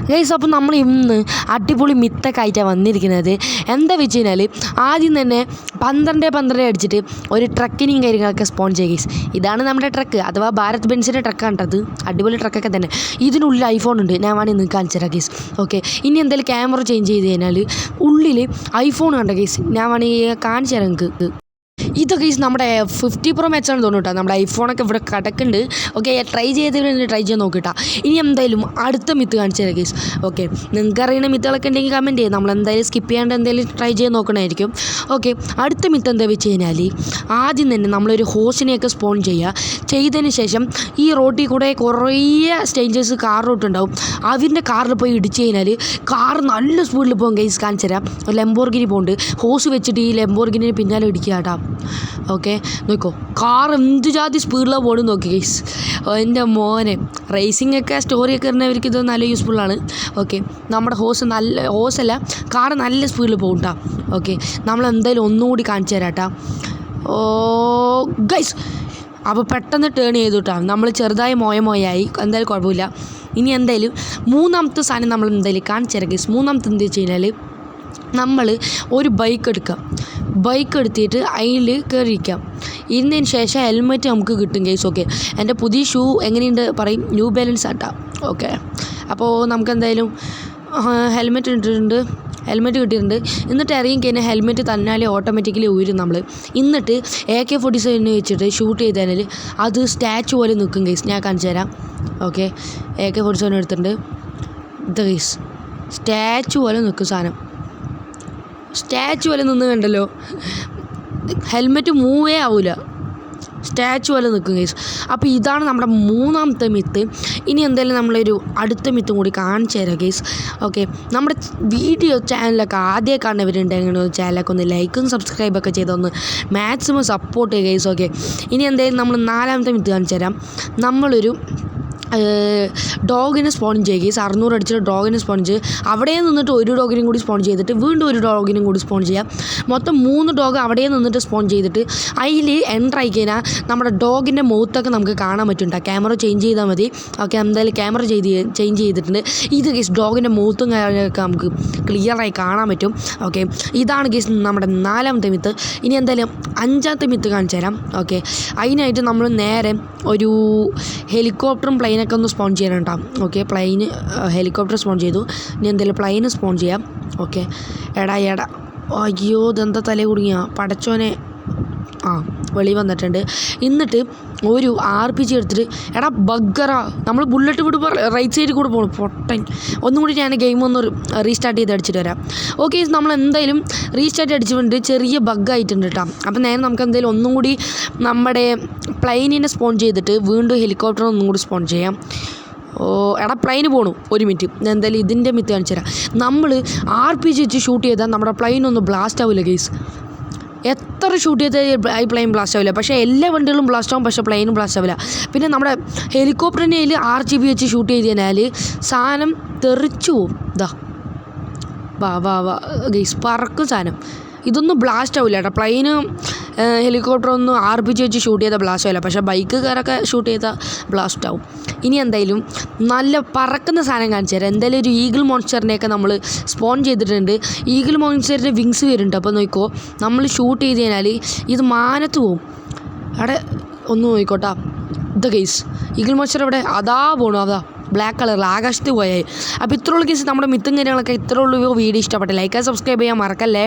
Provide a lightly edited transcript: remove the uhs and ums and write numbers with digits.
Guys അപ്പോൾ നമ്മൾ ഇന്ന് അടിപൊളി മിത്തൊക്കെ ആയിട്ടാണ് വന്നിരിക്കുന്നത്. എന്താ വെച്ച് കഴിഞ്ഞാൽ ആദ്യം തന്നെ 12 അടിച്ചിട്ട് ഒരു ട്രക്കിനെയും കാര്യങ്ങളൊക്കെ സ്പോൺ ചെയ്യുക ഗൈസ്. ഇതാണ് നമ്മുടെ ട്രക്ക്, അഥവാ ഭാരത് ബെൻസിൻ്റെ ട്രക്കാണ് കേട്ടത്. അടിപൊളി ട്രക്കൊക്കെ തന്നെ. ഇതിനുള്ളിൽ ഐഫോൺ ഉണ്ട്, ഞാൻ വേണമെങ്കിൽ നിങ്ങൾക്ക് കാണിച്ചു തരാം ഗൈസ്. ഓക്കെ, ഇനി എന്തായാലും ക്യാമറ ചേഞ്ച് ചെയ്ത് കഴിഞ്ഞാൽ ഉള്ളിൽ ഐഫോൺ കണ്ട ഗൈസ്, ഞാൻ വേണമെങ്കിൽ കാണിച്ചു തരാം നിങ്ങൾക്ക്. ഇതൊക്കെ നമ്മുടെ 50 Pro Max ആണ് തോന്നുന്നു കേട്ടോ. നമ്മുടെ ഐഫോണൊക്കെ ഇവിടെ കിടക്കുന്നുണ്ട്. ഓക്കെ, ട്രൈ ചെയ്ത് നോക്കിട്ടാ. ഇനി എന്തായാലും അടുത്ത മിത്ത് കാണിച്ചു തരാം ഗൈസ്. ഓക്കെ, നിങ്ങൾക്ക് അറിയുന്ന മിത്തുകളൊക്കെ ഉണ്ടെങ്കിൽ കമൻറ്റ് ചെയ്യും. നമ്മൾ എന്തായാലും സ്കിപ്പ് ചെയ്യാണ്ട് എന്തായാലും ട്രൈ ചെയ്ത് നോക്കണമായിരിക്കും. ഓക്കെ, അടുത്ത മിത്ത് എന്താ വെച്ച് കഴിഞ്ഞാൽ ആദ്യം തന്നെ നമ്മളൊരു ഹോസിനെയൊക്കെ സ്പോൺ ചെയ്തതിന് ശേഷം ഈ റോട്ടിൽ കൂടെ കുറേ സ്റ്റേഞ്ചേഴ്സ് കാർ റൂട്ടുണ്ടാവും. അവരുടെ കാറിൽ പോയി ഇടിച്ച് കഴിഞ്ഞാൽ കാർ നല്ല സ്പീഡിൽ പോകും ഗൈസ്. കാണിച്ചു തരാം. ലംബോർഗിനി പോകുന്നുണ്ട്, ഹോസ് വെച്ചിട്ട് ഈ ലംബോർഗിനി പിന്നാലെ ഇടിക്കുക കേട്ടോ. ഓക്കെ, നോക്കോ കാർ എന്ത് ജാതി സ്പീഡിലാണ് പോകണം നോക്കി ഗൈസ്. എൻ്റെ മോനെ, റേസിംഗ് ഒക്കെ സ്റ്റോറിയൊക്കെ ഇടുന്നവർക്ക് ഇത് നല്ല യൂസ്ഫുള്ളാണ്. ഓക്കെ, നമ്മുടെ ഹോസല്ല കാർ നല്ല സ്പീഡിൽ പോകും കേട്ടോ. ഓക്കെ, നമ്മളെന്തായാലും ഒന്നുകൂടി കാണിച്ചു തരാം കേട്ടോ. ഓ ഗൈസ്, അപ്പോൾ പെട്ടെന്ന് ടേൺ ചെയ്തു കേട്ടോ. നമ്മൾ ചെറുതായി മോയായി, എന്തായാലും കുഴപ്പമില്ല. ഇനി എന്തായാലും മൂന്നാമത്തെ സാധനം നമ്മൾ എന്തായാലും കാണിച്ചു തരാം ഗൈസ്. മൂന്നാമത്തെ എന്താ വെച്ച് കഴിഞ്ഞാൽ നമ്മൾ ഒരു ബൈക്ക് എടുക്കുക. ബൈക്ക് എടുത്തിട്ട് അതിൽ കയറിയിരിക്കാം. ഇരുന്നതിന് ശേഷം ഹെൽമെറ്റ് നമുക്ക് കിട്ടും ഗൈസ്. ഓക്കെ, എൻ്റെ പുതിയ ഷൂ എങ്ങനെയുണ്ട് പറയും, ന്യൂ ബാലൻസ് ആട്ടാ. ഓക്കെ, അപ്പോൾ നമുക്ക് എന്തായാലും ഹെൽമെറ്റ് കിട്ടിയിട്ടുണ്ട്. എന്നിട്ട് ഇറങ്ങി കഴിഞ്ഞാൽ ഹെൽമെറ്റ് തന്നാലേ ഓട്ടോമാറ്റിക്കലി ഊരും നമ്മൾ. എന്നിട്ട് AK-47 വെച്ചിട്ട് ഷൂട്ട് ചെയ്താൽ അത് സ്റ്റാച്ചു പോലെ നിൽക്കും ഗൈസ്. ഞാൻ കാണിച്ചു തരാം. ഓക്കെ, AK-47 എടുത്തിട്ടുണ്ട്. ഇത് ഗൈസ് സ്റ്റാച്ചു പോലെ നിൽക്കും സാധനം. സ്റ്റാച്ചു പോലെ നിന്ന് കണ്ടല്ലോ, ഹെൽമെറ്റ് മൂവേ ആവില്ല, സ്റ്റാച്ചു പോലെ നിൽക്കും ഗൈസ്. അപ്പോൾ ഇതാണ് നമ്മുടെ മൂന്നാമത്തെ മിത്ത്. ഇനി എന്തായാലും നമ്മളൊരു അടുത്ത മിത്തും കൂടി കാണിച്ചു തരാം ഗൈസ്. ഓക്കെ, നമ്മുടെ വീഡിയോ ചാനലൊക്കെ ആദ്യം കാണുന്നവരുണ്ടെങ്കിൽ ചാനലൊക്കെ ഒന്ന് ലൈക്കും സബ്സ്ക്രൈബൊക്കെ ചെയ്തൊന്ന് മാക്സിമം സപ്പോർട്ട് ചെയ്യുക ഗൈസ്. ഓക്കെ, ഇനി എന്തായാലും നമ്മൾ നാലാമത്തെ മിത്ത് കാണിച്ചു തരാം. നമ്മളൊരു ഡോഗിനെ സ്പോൺ ചെയ്യുക ഗൈസ്. 600 അടിച്ചിട്ട് ഡോഗിനെ സ്പോൺ ചെയ്ത് അവിടെ നിന്നിട്ട് ഒരു ഡോഗിനും കൂടി സ്പോൺ ചെയ്തിട്ട് വീണ്ടും ഒരു ഡോഗിനും കൂടി സ്പോൺ ചെയ്യാം. മൊത്തം 3 ഡോഗ് അവിടെ നിന്നിട്ട് സ്പോൺ ചെയ്തിട്ട് അതിൽ എൻ്റർ ആയി കഴിഞ്ഞാൽ നമ്മുടെ ഡോഗിൻ്റെ മുഖത്തൊക്കെ നമുക്ക് കാണാൻ പറ്റും. ക്യാമറ ചേഞ്ച് ചെയ്താൽ മതി. ഓക്കെ, എന്തായാലും ക്യാമറ ചേഞ്ച് ചെയ്തിട്ടുണ്ട്. ഇത് ഗൈസ് ഡോഗിൻ്റെ മുഖത്തും കാര്യങ്ങളൊക്കെ നമുക്ക് ക്ലിയറായി കാണാൻ പറ്റും. ഓക്കെ, ഇതാണ് ഗൈസ് നമ്മുടെ നാലാമത്തെ മിത്ത്. ഇനി എന്തായാലും അഞ്ചാമത്തെ മിത്ത് കാണിച്ചു തരാം. ഓക്കെ, അതിനായിട്ട് നമ്മൾ നേരെ ഒരു ഹെലികോപ്റ്ററും പ്ലെയിനൊക്കെ ഒന്ന് സ്പോൺ ചെയ്യണം കേട്ടോ. ഓക്കെ, ഹെലികോപ്റ്റർ സ്പോൺ ചെയ്തു. ഇനി എന്തായാലും പ്ലെയിന് സ്പോൺ ചെയ്യാം. ഓക്കെ, എടാ അയ്യോ ഇതെന്താ തലേ കുടുങ്ങിയ പടച്ചോനെ. വെളി വന്നിട്ടുണ്ട്. എന്നിട്ട് ഒരു RPG എടുത്തിട്ട് എടാ ബഗ്ഗറാ, നമ്മൾ ബുള്ളറ്റ് വിടുമ്പോൾ റൈറ്റ് സൈഡിൽ കൂടെ പോകണം പൊട്ടൻ. ഒന്നും കൂടി ഞാൻ ഗെയിം ഒന്ന് റീസ്റ്റാർട്ട് ചെയ്ത് അടിച്ചിട്ട് വരാം. ഓക്കെ, നമ്മൾ എന്തായാലും റീസ്റ്റാർട്ട് അടിച്ചിട്ടുണ്ട്. ചെറിയ ബഗ്ഗായിട്ടുണ്ട് കേട്ടോ. അപ്പോൾ നേരെ നമുക്ക് എന്തായാലും ഒന്നും കൂടി നമ്മുടെ പ്ലെയിനിനെ സ്പോൺ ചെയ്തിട്ട് വീണ്ടും ഹെലികോപ്റ്റർ ഒന്നും കൂടി സ്പോൺ ചെയ്യാം. എടാ പ്ലെയിന് പോകണു, ഒരു മിനിറ്റ്. ഞാൻ എന്തായാലും ഇതിൻ്റെ മിത്ത് കാണിച്ചു തരാം. നമ്മൾ RPG വെച്ച് ഷൂട്ട് ചെയ്താൽ നമ്മുടെ പ്ലെയിനൊന്നും ബ്ലാസ്റ്റ് ആവില്ല ഗൈസ്. എത്ര ഷൂട്ട് ചെയ്ത് ഈ പ്ലെയിൻ ബ്ലാസ്റ്റ് ആവില്ല. പക്ഷേ എല്ലാ വണ്ടികളും ബ്ലാസ്റ്റ് ആവും, പക്ഷേ പ്ലെയിനും ബ്ലാസ്റ്റ് ആവില്ല. പിന്നെ നമ്മുടെ ഹെലികോപ്റ്ററിൻ്റെ കയ്യിൽ RGB വെച്ച് ഷൂട്ട് ചെയ്ത് കഴിഞ്ഞാൽ സാധനം തെറിച്ചു പോവും. വാ ഗൈസ്, പറക്കും സാധനം. ഇതൊന്നും ബ്ലാസ്റ്റ് ആവില്ല കേട്ടോ. പ്ലെയിന് ഹെലികോപ്റ്ററൊന്നും RPG വെച്ച് ഷൂട്ട് ചെയ്താൽ ബ്ലാസ്റ്റ് ആവില്ല, പക്ഷേ ബൈക്കുകാരൊക്കെ ഷൂട്ട് ചെയ്താൽ ബ്ലാസ്റ്റ് ആവും. ഇനി എന്തായാലും നല്ല പറക്കുന്ന സാധനം കാണിച്ചു തരാം. എന്തായാലും ഒരു ഈഗിൾ മോൺസ്റ്ററിനെയൊക്കെ നമ്മൾ സ്പോൺ ചെയ്തിട്ടുണ്ട്. ഈഗിൾ മോൺസ്റ്ററിൻ്റെ വിങ്സ് വരുന്നുണ്ട്. അപ്പോൾ നോക്കിക്കോ, നമ്മൾ ഷൂട്ട് ചെയ്ത് കഴിഞ്ഞാൽ ഇത് മാനത്ത് പോവും. അവിടെ ഒന്ന് നോക്കിക്കോട്ടാ. ഇത് ഗൈസ് ഈഗിൾ മോൺസ്റ്റർ ഇവിടെ അതാ പോണു, അതാ ബ്ലാക്ക് കളറിൽ ആകാശത്ത് പോയായി. അപ്പോൾ ഇത്രയുള്ള കേസ് നമ്മുടെ മിത്തും കാര്യങ്ങളൊക്കെ ഇത്രയുള്ള വീഡിയോ ഇഷ്ടപ്പെട്ടെ ലൈക്ക് സബ്സ്ക്രൈബ് ചെയ്യാൻ മറക്കല്ലേ.